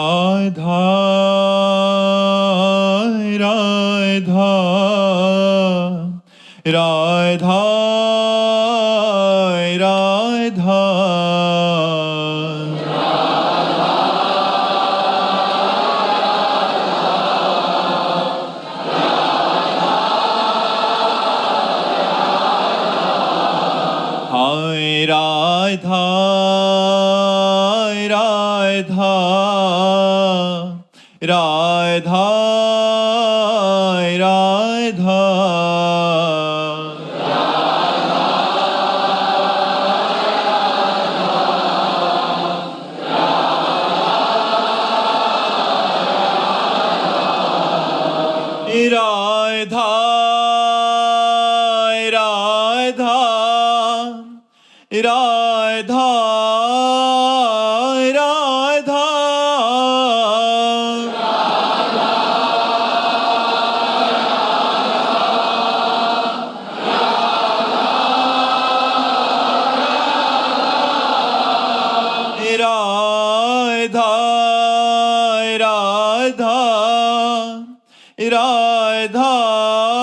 राधा राधा राधा राधा हाय राधा राधा राधा राधा राधा राधा राधा राधा राधा राधा राधा राधा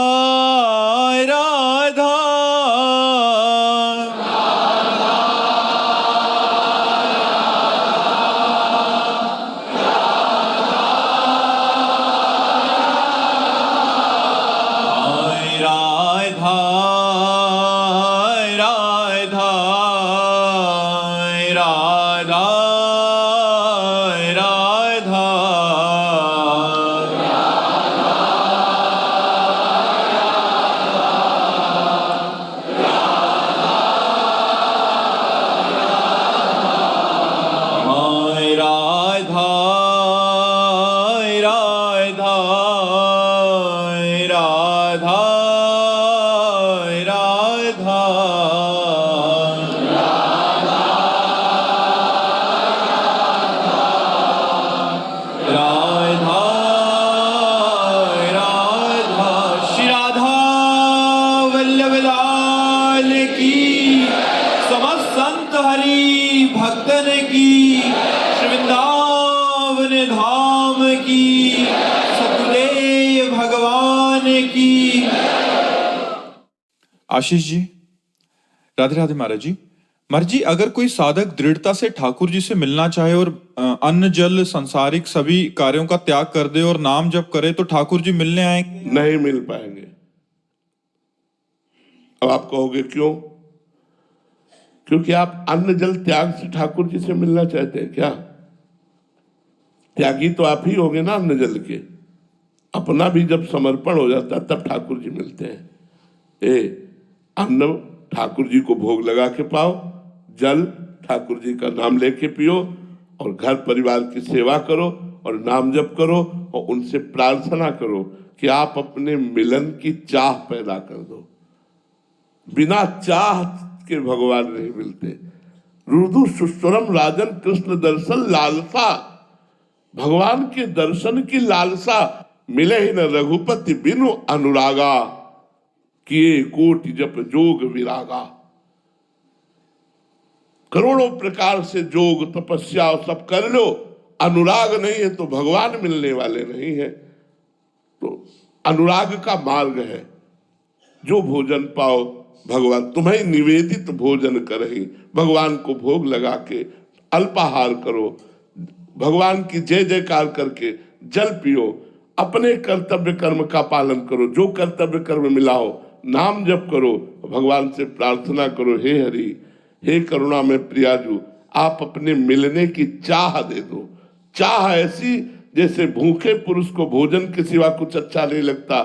भक्तन की, श्री वृंदावन धाम की, सतगुरुदेव भगवान की। आशीष जी, राधे राधे महाराज जी। महाराज जी, अगर कोई साधक दृढ़ता से ठाकुर जी से मिलना चाहे और अन्न जल सांसारिक सभी कार्यों का त्याग कर दे और नाम जप करे तो ठाकुर जी मिलने आएंगे? नहीं मिल पाएंगे। अब आप कहोगे क्यों? क्योंकि आप अन्न जल त्याग से ठाकुर जी से मिलना चाहते हैं क्या? त्यागी तो आप ही होगे ना अन्न जल के। अपना भी जब समर्पण हो जाता तब ठाकुर जी मिलते हैं। अन्न ठाकुर जी को भोग लगा के पाओ, जल ठाकुर जी का नाम लेके पियो, और घर परिवार की सेवा करो और नाम जप करो और उनसे प्रार्थना करो कि आप अपने मिलन की चाह पैदा कर दो। बिना चाह के भगवान नहीं मिलते। रुदु सुस्वरम राजन कृष्ण दर्शन लालसा, भगवान के दर्शन की लालसा। मिले ही न रघुपति बिनु अनुरागा, किए कोटि जप जोग विरागा। करोड़ों प्रकार से जोग तपस्या सब कर लो, अनुराग नहीं है तो भगवान मिलने वाले नहीं है। तो अनुराग का मार्ग है, जो भोजन पाओ भगवान तुम्हें निवेदित भोजन करही, भगवान को भोग लगा के अल्पाहार करो, भगवान की जय जयकार करके जल पियो, अपने कर्तव्य कर्म का पालन करो, जो कर्तव्य कर्म मिलाओ, नाम जप करो, भगवान से प्रार्थना करो, हे हरि, हे करुणा में प्रियाजू, आप अपने मिलने की चाह दे दो। चाह ऐसी जैसे भूखे पुरुष को भोजन के सिवा कुछ अच्छा नहीं लगता,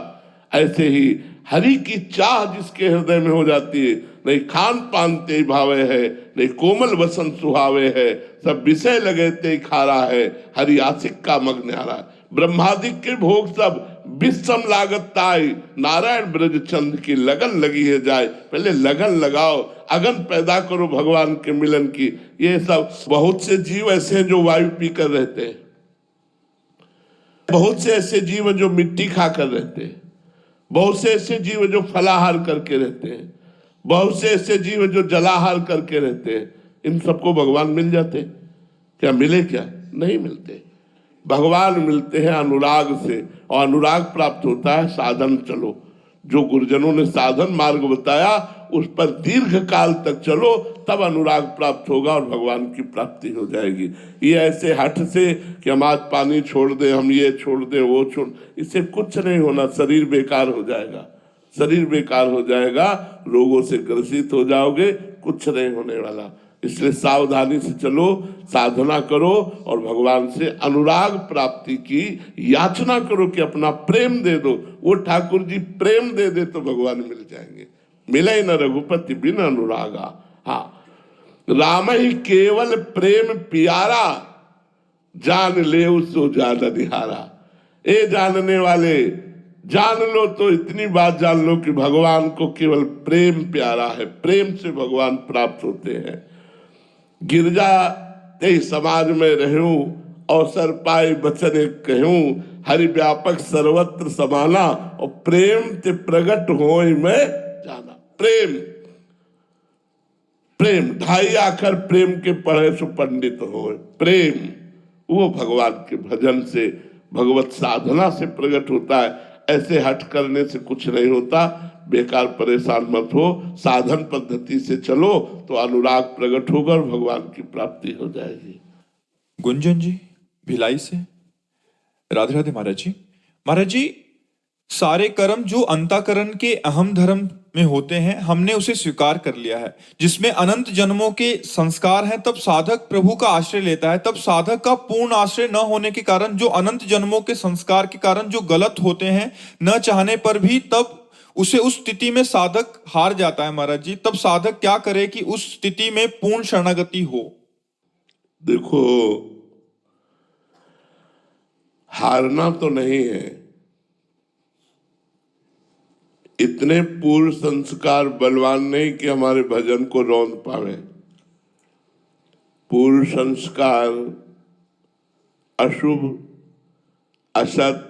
ऐसे ही हरि की चाह जिसके हृदय में हो जाती है, नहीं खान पान ते भावे है, नहीं कोमल वसन सुहावे है, सब विषय लगे ते खारा है, हरि आशिक का मग्न आ रहा है। ब्रह्मादिक के भोग सब विषम लागत ताई, नारायण ब्रज चंद की लगन लगी है जाए। पहले लगन लगाओ, अगन पैदा करो भगवान के मिलन की। ये सब बहुत से जीव ऐसे हैं जो वायु पी कर रहते हैं, बहुत से ऐसे जीव जो मिट्टी खा कर रहते हैं, बहुत से ऐसे जीव जो फलाहार करके रहते हैं, बहुत से ऐसे जीव जो जलाहार करके रहते हैं। इन सबको भगवान मिल जाते क्या? मिले क्या? नहीं मिलते। भगवान मिलते हैं अनुराग से, और अनुराग प्राप्त होता है साधन चलो। जो गुरुजनों ने साधन मार्ग बताया उस पर दीर्घ काल तक चलो, तब अनुराग प्राप्त होगा और भगवान की प्राप्ति हो जाएगी। ये ऐसे हठ से कि हम आज पानी छोड़ दें, हम ये छोड़ दें, वो छोड़, इससे कुछ नहीं होना। शरीर बेकार हो जाएगा, शरीर बेकार हो जाएगा, रोगों से ग्रसित हो जाओगे, कुछ नहीं होने वाला। इसलिए सावधानी से चलो, साधना करो और भगवान से अनुराग प्राप्ति की याचना करो कि अपना प्रेम दे दो। वो ठाकुर जी प्रेम दे दे तो भगवान मिल जाएंगे। मिले न रघुपति बिन अनुरागा। हाँ, राम ही केवल प्रेम प्यारा, जान ले सो जान निहारा। ए जानने वाले, जान लो तो इतनी बात जान लो कि भगवान को केवल प्रेम प्यारा है, प्रेम से भगवान प्राप्त होते हैं। गिरजा ते समाज में रहूं, अवसर पाए बचन एक कहूं, हरि व्यापक सर्वत्र समाना, और प्रेम ते प्रगट होय में जाना। प्रेम, प्रेम ढाई आखर प्रेम के पढ़े सो पंडित होय। प्रेम वो भगवान के भजन से, भगवत साधना से प्रकट होता है। ऐसे हट करने से कुछ नहीं होता। बेकार परेशान मत हो, साधन पद्धति से चलो तो अनुराग प्रकट होगा और भगवान की प्राप्ति हो जाएगी। गुंजन जी भिलाई से, राधे राधे महाराज जी। महाराज जी, सारे कर्म जो अंतःकरण के अहम धर्म में होते हैं, हमने उसे स्वीकार कर लिया है। जिसमें अनंत जन्मों के संस्कार हैं, तब साधक प्रभु का आश्रय लेता है। तब साधक का पूर्ण आश्रय न होने के कारण, जो अनंत जन्मों के संस्कार के कारण जो गलत होते हैं न चाहने पर भी, तब उसे उस स्थिति में साधक हार जाता है। महाराज जी, तब साधक क्या करे कि उस स्थिति में पूर्ण शरणागति हो? देखो, हारना तो नहीं है। इतने पूर्व संस्कार बलवान नहीं कि हमारे भजन को रौंद पावे। पूर्व संस्कार अशुभ, असत,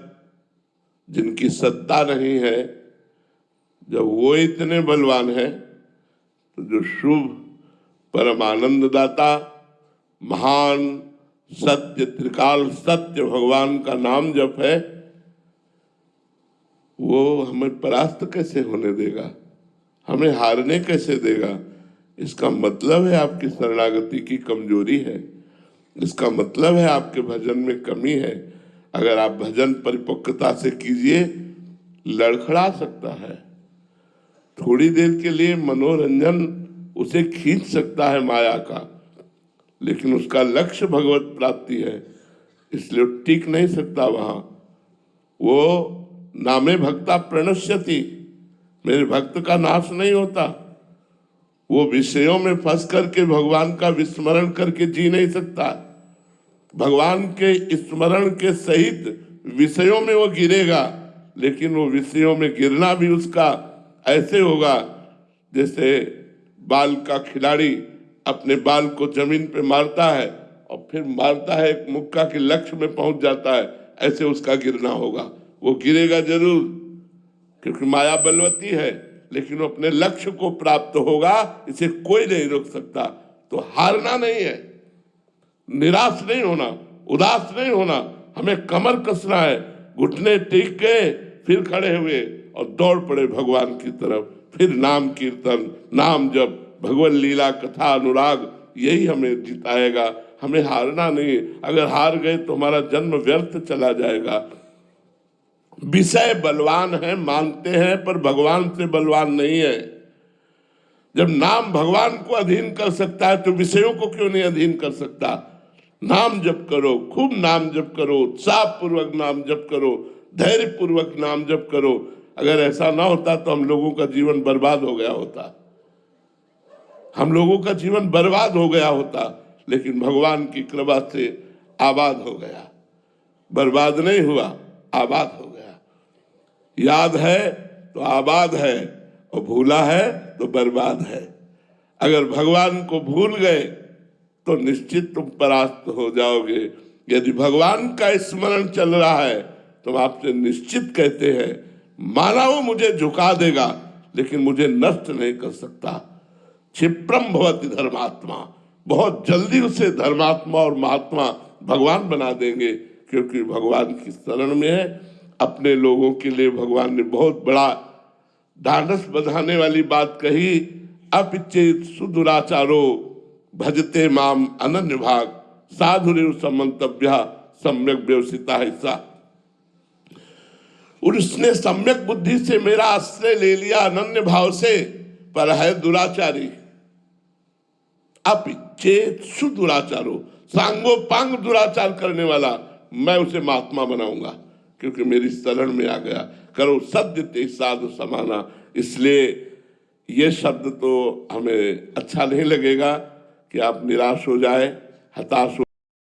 जिनकी सत्ता नहीं है, जब वो इतने बलवान है तो जो शुभ, परम आनंद दाता, महान, सत्य, त्रिकाल सत्य भगवान का नाम जप है, वो हमें परास्त कैसे होने देगा, हमें हारने कैसे देगा? इसका मतलब है आपकी शरणागति की कमजोरी है, इसका मतलब है आपके भजन में कमी है। अगर आप भजन परिपक्वता से कीजिए, लड़खड़ा सकता है, थोड़ी देर के लिए मनोरंजन उसे खींच सकता है माया का, लेकिन उसका लक्ष्य भगवत प्राप्ति है, इसलिए टिक नहीं सकता वहां। वो नामे भक्ता प्रणश्यति, मेरे भक्त का नाश नहीं होता। वो विषयों में फंस करके भगवान का विस्मरण करके जी नहीं सकता। भगवान के स्मरण के सहित विषयों में वो गिरेगा, लेकिन वो विषयों में गिरना भी उसका ऐसे होगा जैसे बाल का खिलाड़ी अपने बाल को जमीन पे मारता है और फिर मारता है, एक मुक्का के लक्ष्य में पहुंच जाता है, ऐसे उसका गिरना होगा। वो गिरेगा जरूर, क्योंकि माया बलवती है, लेकिन वो अपने लक्ष्य को प्राप्त होगा, इसे कोई नहीं रोक सकता। तो हारना नहीं है, निराश नहीं होना, उदास नहीं होना, हमें कमर कसना है, घुटने टेक के फिर खड़े हुए और दौड़ पड़े भगवान की तरफ। फिर नाम कीर्तन, नाम जप, भगवत लीला कथा, अनुराग, यही हमें जिताएगा। हमें हारना नहीं। अगर हार गए तो हमारा जन्म व्यर्थ चला जाएगा। विषय बलवान है, मानते हैं, पर भगवान से बलवान नहीं है। जब नाम भगवान को अधीन कर सकता है तो विषयों को क्यों नहीं अधीन कर सकता? नाम जप करो, खूब नाम जप करो, उत्साह पूर्वक नाम जप करो, धैर्य पूर्वक नाम जप करो। अगर ऐसा ना होता तो हम लोगों का जीवन बर्बाद हो गया होता, हम लोगों का जीवन बर्बाद हो गया होता। लेकिन भगवान की कृपा से आबाद हो गया, बर्बाद नहीं हुआ, आबाद हो गया। याद है तो आबाद है, और भूला है तो बर्बाद है। अगर भगवान को भूल गए तो निश्चित तुम परास्त हो जाओगे। यदि भगवान का स्मरण चल रहा है तो आपसे निश्चित कहते हैं, माना वो मुझे झुका देगा लेकिन मुझे नष्ट नहीं कर सकता। क्षिप्रम भवति धर्मात्मा, बहुत जल्दी उसे धर्मात्मा और महात्मा भगवान बना देंगे, क्योंकि भगवान की शरण में है। अपने लोगों के लिए भगवान ने बहुत बड़ा ढांढस बंधाने वाली बात कही, अपिचेत सुदुराचारो भजते माम अनन्य भाग साधुरेव समंतव्य सम्यक व्यवसिता हिस्सा। उसने सम्यक बुद्धि से मेरा आश्रय ले लिया अनन्य भाव से, पर है दुराचारी। अपिचेत सुदुराचारो, सांगोपांग दुराचार करने वाला, मैं उसे महात्मा बनाऊंगा क्योंकि मेरी शरण में आ गया। करो सद्य ते साधु समाना। इसलिए ये शब्द तो हमें अच्छा नहीं लगेगा कि आप निराश हो जाए, हताश हो